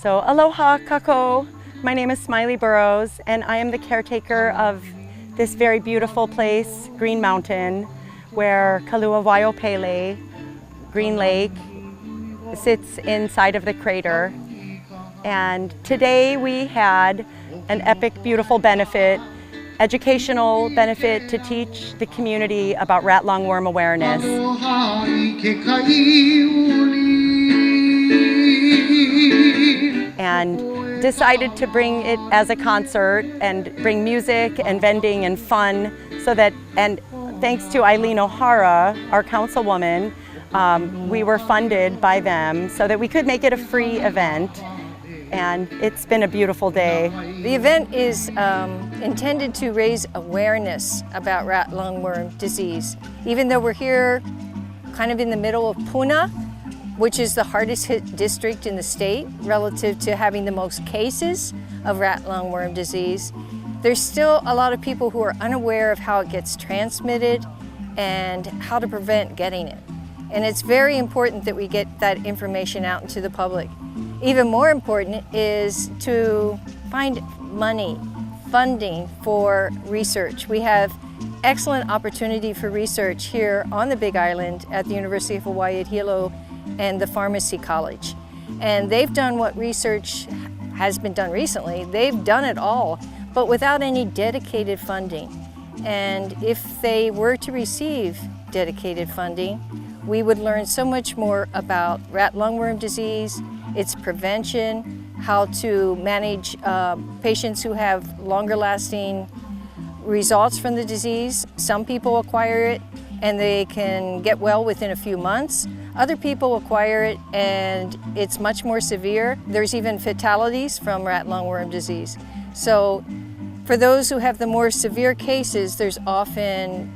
So aloha kako, my name is Smiley Burrows and I am the caretaker of this very beautiful place, Green Mountain, where Kalua Waiopele, Green Lake, sits inside of the crater. And today we had an epic, beautiful benefit, educational benefit to teach the community about rat lungworm awareness. And decided to bring it as a concert and bring music and vending and fun so that, and thanks to Eileen O'Hara, our councilwoman, we were funded by them so that we could make it a free event. And it's been a beautiful day. The event is intended to raise awareness about rat lungworm disease. Even though we're here kind of in the middle of Puna, which is the hardest hit district in the state relative to having the most cases of rat lungworm disease, there's still a lot of people who are unaware of how it gets transmitted and how to prevent getting it. And it's very important that we get that information out into the public. Even more important is to find funding for research. We have excellent opportunity for research here on the Big Island at the University of Hawaii at Hilo and the Pharmacy College. And they've done what research has been done recently. They've done it all, but without any dedicated funding. And if they were to receive dedicated funding, we would learn so much more about rat lungworm disease, its prevention, how to manage patients who have longer lasting results from the disease. Some people acquire it and they can get well within a few months. Other people acquire it and it's much more severe. There's even fatalities from rat lungworm disease. So for those who have the more severe cases, there's often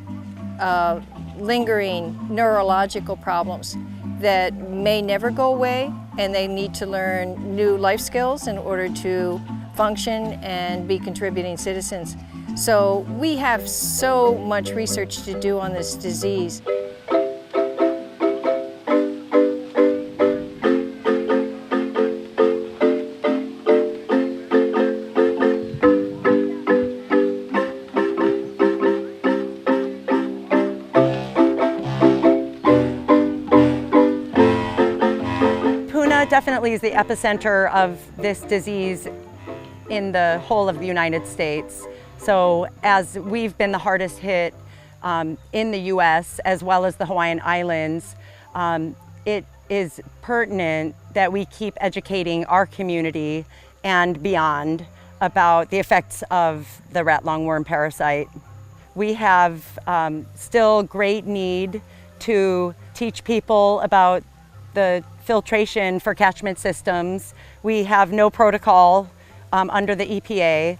lingering neurological problems that may never go away, and they need to learn new life skills in order to function and be contributing citizens. So we have so much research to do on this disease. Definitely is the epicenter of this disease in the whole of the United States. So as we've been the hardest hit in the US as well as the Hawaiian Islands, it is pertinent that we keep educating our community and beyond about the effects of the rat lungworm parasite. We have still great need to teach people about the filtration for catchment systems. We have no protocol under the EPA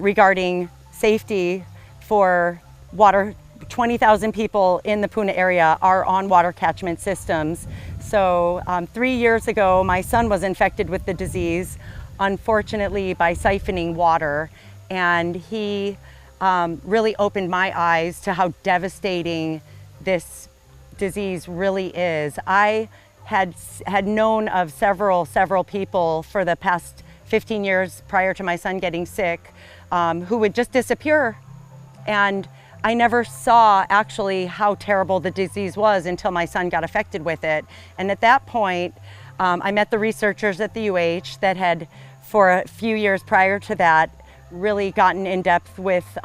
regarding safety for water. 20,000 people in the Puna area are on water catchment systems. So 3 years ago, my son was infected with the disease, unfortunately by siphoning water. And he really opened my eyes to how devastating this disease really is. I had known of several people for the past 15 years prior to my son getting sick who would just disappear. And I never saw actually how terrible the disease was until my son got affected with it. And at that point, I met the researchers at the UH that had, for a few years prior to that, really gotten in depth with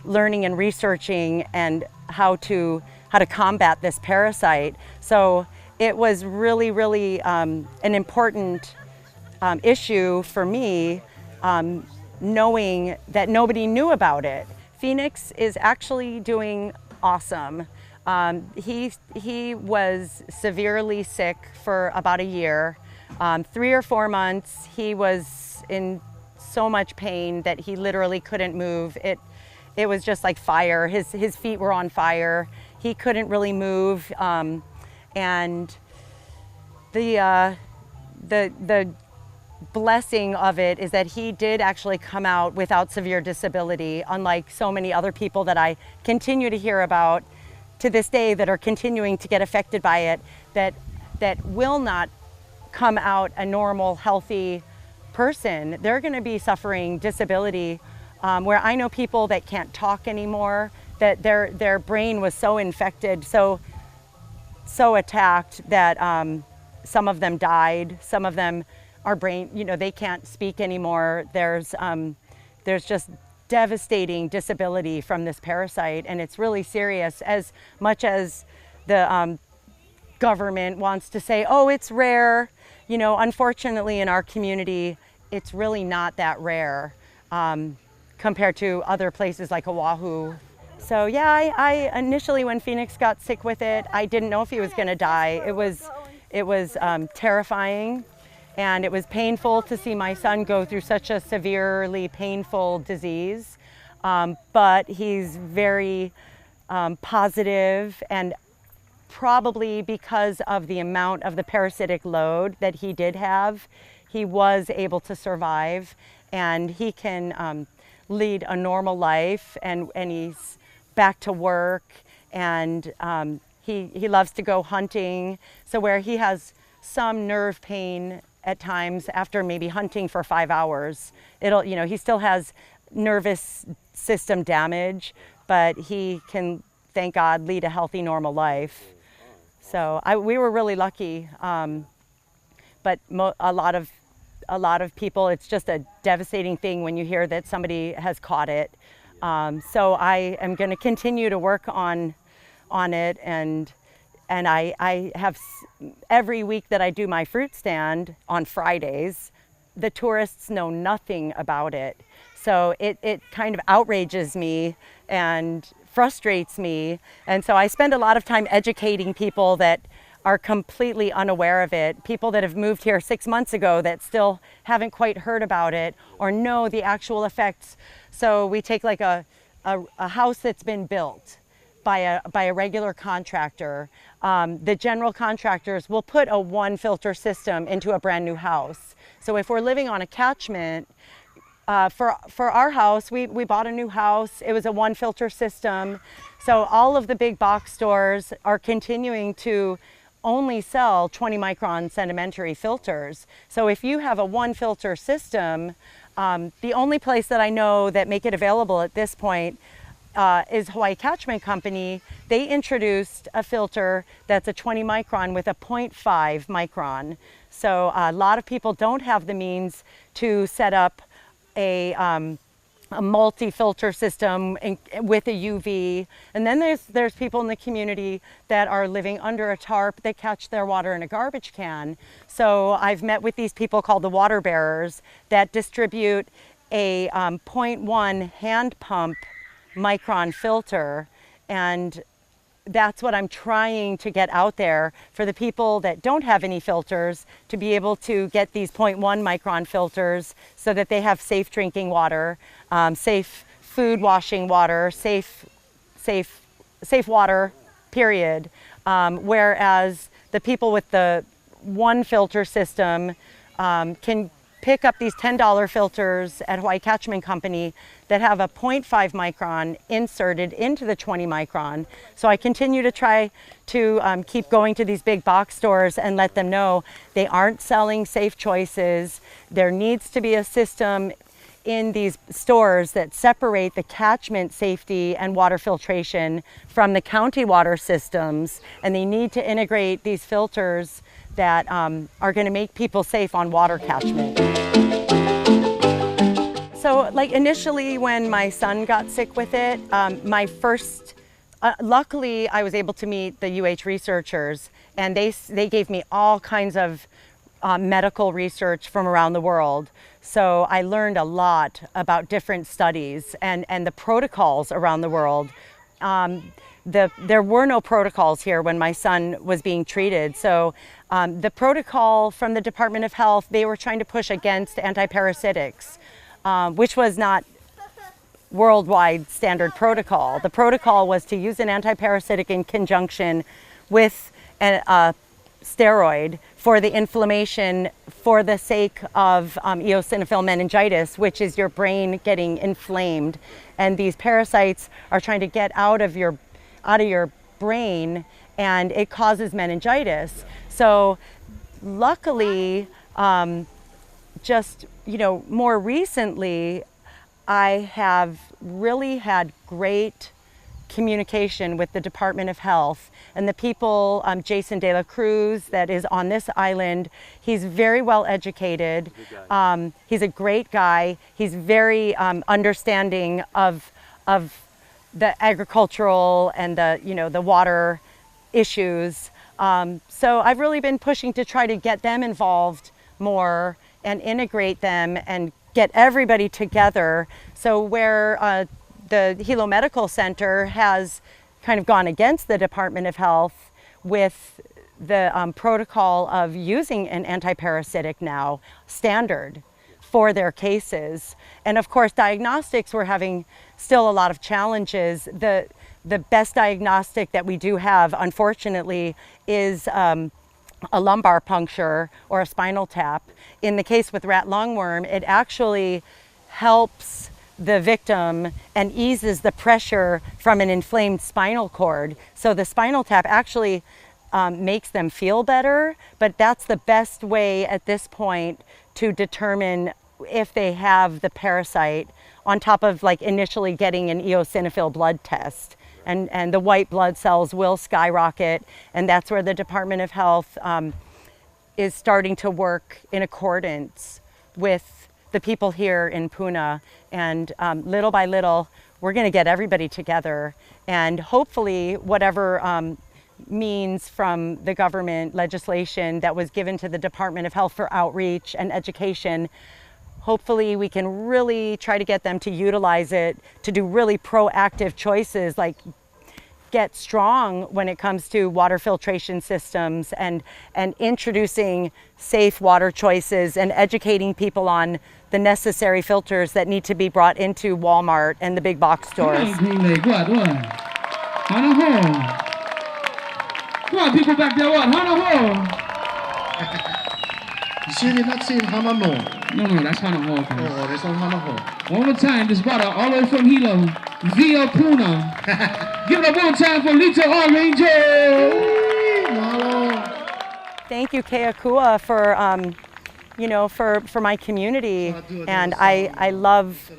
learning and researching and how to combat this parasite. So it was really an important issue for me, knowing that nobody knew about it. Phoenix is actually doing awesome. He was severely sick for about a year. 3 or 4 months, he was in so much pain that he literally couldn't move. It was just like fire. His feet were on fire. He couldn't really move. And the blessing of it is that he did actually come out without severe disability, unlike so many other people that I continue to hear about to this day that are continuing to get affected by it, that will not come out a normal, healthy person. They're going to be suffering disability, where I know people that can't talk anymore, that their brain was so infected, so attacked that some of them died. Some of them are brain, they can't speak anymore. There's just devastating disability from this parasite, and it's really serious. As much as the government wants to say, oh, it's rare, unfortunately in our community, it's really not that rare compared to other places like Oahu. So yeah, I initially, when Phoenix got sick with it, I didn't know if he was going to die. It was terrifying, and it was painful to see my son go through such a severely painful disease. But he's very positive, and probably because of the amount of the parasitic load that he did have, he was able to survive, and he can lead a normal life, and he's back to work, and he loves to go hunting. So where he has some nerve pain at times after maybe hunting for 5 hours, he still has nervous system damage, but he can, thank God, lead a healthy, normal life. So we were really lucky, but a lot of people, it's just a devastating thing when you hear that somebody has caught it. So I am going to continue to work on it, and I have, every week that I do my fruit stand on Fridays, the tourists know nothing about it. So it kind of outrages me and frustrates me. And so I spend a lot of time educating people that are completely unaware of it, people that have moved here 6 months ago that still haven't quite heard about it or know the actual effects. So we take like a house that's been built by a regular contractor. The general contractors will put a one filter system into a brand new house. So if we're living on a catchment, for our house, we bought a new house. It was a one filter system. So all of the big box stores are continuing to only sell 20 micron sedimentary filters. So if you have a one filter system, the only place that I know that make it available at this point is Hawaii Catchment Company. They introduced a filter that's a 20 micron with a 0.5 micron. So a lot of people don't have the means to set up a multi-filter system with a UV. And then there's people in the community that are living under a tarp. They catch their water in a garbage can. So I've met with these people called the water bearers that distribute a 0.1 hand pump micron filter, and that's what I'm trying to get out there for the people that don't have any filters, to be able to get these 0.1 micron filters so that they have safe drinking water, safe food washing water, safe water, period. Whereas the people with the one filter system can pick up these $10 filters at Hawaii Catchment Company that have a 0.5 micron inserted into the 20 micron. So I continue to try to keep going to these big box stores and let them know they aren't selling safe choices. There needs to be a system in these stores that separate the catchment safety and water filtration from the county water systems, and they need to integrate these filters that are going to make people safe on water catchment. So like initially when my son got sick with it, luckily I was able to meet the UH researchers, and they gave me all kinds of medical research from around the world. So I learned a lot about different studies and the protocols around the world. There were no protocols here when my son was being treated. So the protocol from the Department of Health, they were trying to push against antiparasitics, which was not worldwide standard protocol. The protocol was to use an antiparasitic in conjunction with a steroid for the inflammation for the sake of eosinophil meningitis, which is your brain getting inflamed. And these parasites are trying to get out of your brain, and it causes meningitis. So luckily, just, more recently, I have really had great communication with the Department of Health and the people, Jason De La Cruz, that is on this island. He's very well educated. He's a great guy. He's very understanding of the agricultural and the water issues. So I've really been pushing to try to get them involved more and integrate them and get everybody together. So where the Hilo Medical Center has kind of gone against the Department of Health with the protocol of using an antiparasitic now standard for their cases. And of course, diagnostics, we're having still a lot of challenges. The best diagnostic that we do have, unfortunately, is a lumbar puncture or a spinal tap. In the case with rat lungworm, it actually helps the victim and eases the pressure from an inflamed spinal cord. So the spinal tap actually makes them feel better, but that's the best way at this point to determine if they have the parasite, on top of initially getting an eosinophil blood test. And the white blood cells will skyrocket, and that's where the Department of Health is starting to work in accordance with the people here in Puna. And little by little, we're going to get everybody together, and hopefully whatever means from the government legislation that was given to the Department of Health for outreach and education, hopefully we can really try to get them to utilize it to do really proactive choices, like get strong when it comes to water filtration systems and introducing safe water choices and educating people on the necessary filters that need to be brought into Walmart and the big box stores. Come on, people back there, what? You see, they're not saying Hanamo. No, that's Hanaho. Oh, there's no Hanamo. One more time, this brother, all the way from Hilo, via Puna. Give it up one time for Lito Ranger. Thank you, Keakua, for my community, and I love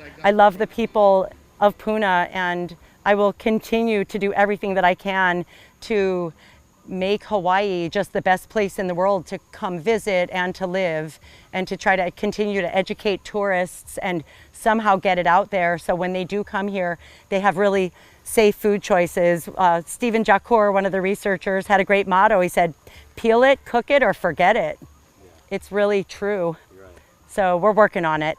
the people of Puna, and I will continue to do everything that I can to make Hawaii just the best place in the world to come visit and to live, and to try to continue to educate tourists and somehow get it out there so when they do come here, they have really safe food choices. Stephen Jacour, one of the researchers, had a great motto. He said, peel it, cook it, or forget it. It's really true. So we're working on it.